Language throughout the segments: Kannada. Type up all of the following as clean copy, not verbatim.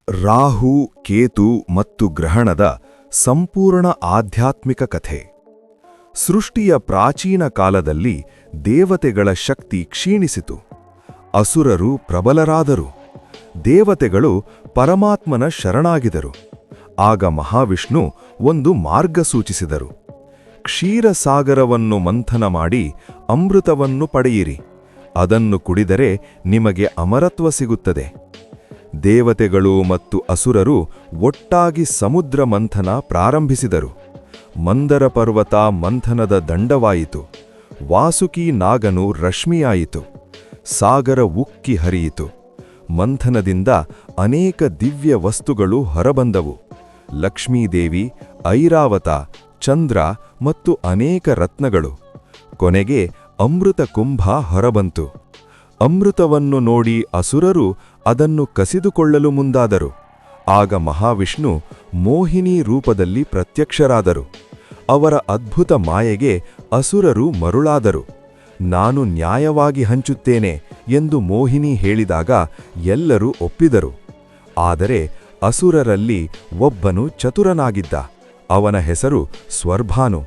ರಾಹು ಕೇತು ಮತ್ತು ಗ್ರಹಣದ ಸಂಪೂರ್ಣ ಆಧ್ಯಾತ್ಮಿಕ ಕಥೆ. ಸೃಷ್ಟಿಯ ಪ್ರಾಚೀನ ಕಾಲದಲ್ಲಿ ದೇವತೆಗಳ ಶಕ್ತಿ ಕ್ಷೀಣಿಸಿತು. ಅಸುರರು ಪ್ರಬಲರಾದರು. ದೇವತೆಗಳು ಪರಮಾತ್ಮನ ಶರಣಾಗಿದರು. ಆಗ ಮಹಾವಿಷ್ಣು ಒಂದು ಮಾರ್ಗ ಸೂಚಿಸಿದರು. ಕ್ಷೀರಸಾಗರವನ್ನು ಮಂಥನ ಮಾಡಿ ಅಮೃತವನ್ನು ಪಡೆಯಿರಿ. ಅದನ್ನು ಕುಡಿದರೆ ನಿಮಗೆ ಅಮರತ್ವ ಸಿಗುತ್ತದೆ. ದೇವತೆಗಳು ಮತ್ತು ಅಸುರರು ಒಟ್ಟಾಗಿ ಸಮುದ್ರ ಮಂಥನ ಪ್ರಾರಂಭಿಸಿದರು. ಮಂದರ ಪರ್ವತ ಮಂಥನದ ದಂಡವಾಯಿತು. ವಾಸುಕಿ ನಾಗನು ರಶ್ಮಿಯಾಯಿತು. ಸಾಗರ ಉಕ್ಕಿ ಹರಿಯಿತು. ಮಂಥನದಿಂದ ಅನೇಕ ದಿವ್ಯ ವಸ್ತುಗಳು ಹೊರಬಂದವು. ಲಕ್ಷ್ಮೀದೇವಿ, ಐರಾವತ, ಚಂದ್ರ ಮತ್ತು ಅನೇಕ ರತ್ನಗಳು. ಕೊನೆಗೆ ಅಮೃತ ಕುಂಭ ಹೊರಬಂತು. ಅಮೃತವನ್ನು ನೋಡಿ ಅಸುರರು ಅದನ್ನು ಕಸಿದುಕೊಳ್ಳಲು ಮುಂದಾದರು. ಆಗ ಮಹಾವಿಷ್ಣು ಮೋಹಿನಿ ರೂಪದಲ್ಲಿ ಪ್ರತ್ಯಕ್ಷರಾದರು. ಅವರ ಅದ್ಭುತ ಮಾಯೆಗೆ ಅಸುರರು ಮರುಳಾದರು. ನಾನು ನ್ಯಾಯವಾಗಿ ಹಂಚುತ್ತೇನೆ ಎಂದು ಮೋಹಿನಿ ಹೇಳಿದಾಗ ಎಲ್ಲರೂ ಒಪ್ಪಿದರು. ಆದರೆ ಅಸುರರಲ್ಲಿ ಒಬ್ಬನು ಚತುರನಾಗಿದ್ದ. ಅವನ ಹೆಸರು ಸ್ವರ್ಭಾನು.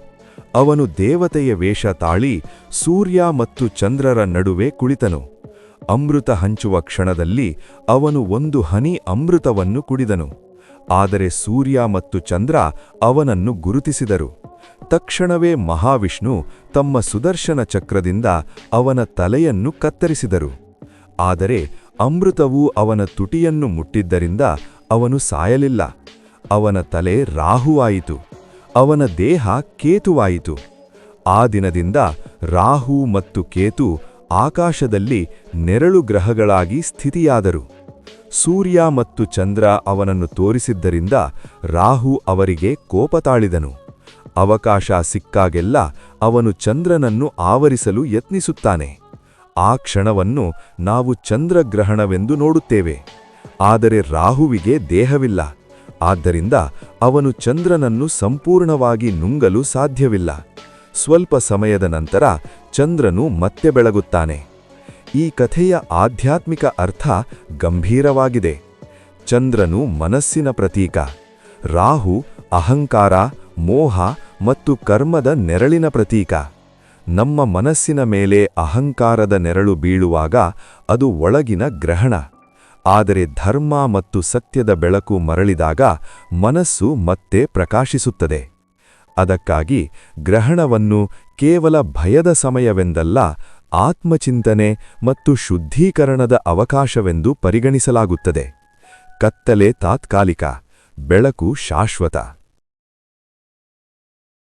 ಅವನು ದೇವತೆಯ ವೇಷ ತಾಳಿ ಸೂರ್ಯ ಮತ್ತು ಚಂದ್ರರ ನಡುವೆ ಕುಳಿತನು. ಅಮೃತ ಹಂಚುವ ಕ್ಷಣದಲ್ಲಿ ಅವನು ಒಂದು ಹನಿ ಅಮೃತವನ್ನು ಕುಡಿದನು. ಆದರೆ ಸೂರ್ಯ ಮತ್ತು ಚಂದ್ರ ಅವನನ್ನು ಗುರುತಿಸಿದರು. ತಕ್ಷಣವೇ ಮಹಾವಿಷ್ಣು ತಮ್ಮ ಸುದರ್ಶನ ಚಕ್ರದಿಂದ ಅವನ ತಲೆಯನ್ನು ಕತ್ತರಿಸಿದರು. ಆದರೆ ಅಮೃತವು ಅವನ ತುಟಿಯನ್ನು ಮುಟ್ಟಿದ್ದರಿಂದ ಅವನು ಸಾಯಲಿಲ್ಲ. ಅವನ ತಲೆ ರಾಹುವಾಯಿತು. ಅವನ ದೇಹ ಕೇತುವಾಯಿತು. ಆ ದಿನದಿಂದ ರಾಹು ಮತ್ತು ಕೇತು ಆಕಾಶದಲ್ಲಿ ನೆರಳು ಗ್ರಹಗಳಾಗಿ ಸ್ಥಿತಿಯಾದರು. ಸೂರ್ಯ ಮತ್ತು ಚಂದ್ರ ಅವನನ್ನು ತೋರಿಸಿದ್ದರಿಂದ ರಾಹು ಅವರಿಗೆ ಕೋಪ ತಾಳಿದನು. ಅವಕಾಶ ಸಿಕ್ಕಾಗೆಲ್ಲ ಅವನು ಚಂದ್ರನನ್ನು ಆವರಿಸಲು ಯತ್ನಿಸುತ್ತಾನೆ. ಆ ಕ್ಷಣವನ್ನು ನಾವು ಚಂದ್ರಗ್ರಹಣವೆಂದು ನೋಡುತ್ತೇವೆ. ಆದರೆ ರಾಹುವಿಗೆ ದೇಹವಿಲ್ಲ. ಆದ್ದರಿಂದ ಅವನು ಚಂದ್ರನನ್ನು ಸಂಪೂರ್ಣವಾಗಿ ನುಂಗಲು ಸಾಧ್ಯವಿಲ್ಲ. ಸ್ವಲ್ಪ ಸಮಯದ ನಂತರ ಚಂದ್ರನು ಮತ್ತೆ ಬೆಳಗುತ್ತಾನೆ. ಈ ಕಥೆಯ ಆಧ್ಯಾತ್ಮಿಕ ಅರ್ಥ ಗಂಭೀರವಾಗಿದೆ. ಚಂದ್ರನು ಮನಸ್ಸಿನ ಪ್ರತೀಕ. ರಾಹು ಅಹಂಕಾರ, ಮೋಹ ಮತ್ತು ಕರ್ಮದ ನೆರಳಿನ ಪ್ರತೀಕ. ನಮ್ಮ ಮನಸ್ಸಿನ ಮೇಲೆ ಅಹಂಕಾರದ ನೆರಳು ಬೀಳುವಾಗ ಅದು ಒಳಗಿನ ಗ್ರಹಣ. ಆದರೆ ಧರ್ಮ ಮತ್ತು ಸತ್ಯದ ಬೆಳಕು ಮರಳಿದಾಗ ಮನಸ್ಸು ಮತ್ತೆ ಪ್ರಕಾಶಿಸುತ್ತದೆ. ಅದಕ್ಕಾಗಿ ಗ್ರಹಣವನ್ನು ಕೇವಲ ಭಯದ ಸಮಯವೆಂದಲ್ಲ, ಆತ್ಮಚಿಂತನೆ ಮತ್ತು ಶುದ್ಧೀಕರಣದ ಅವಕಾಶವೆಂದು ಪರಿಗಣಿಸಲಾಗುತ್ತದೆ. ಕತ್ತಲೆ ತಾತ್ಕಾಲಿಕ, ಬೆಳಕು ಶಾಶ್ವತ.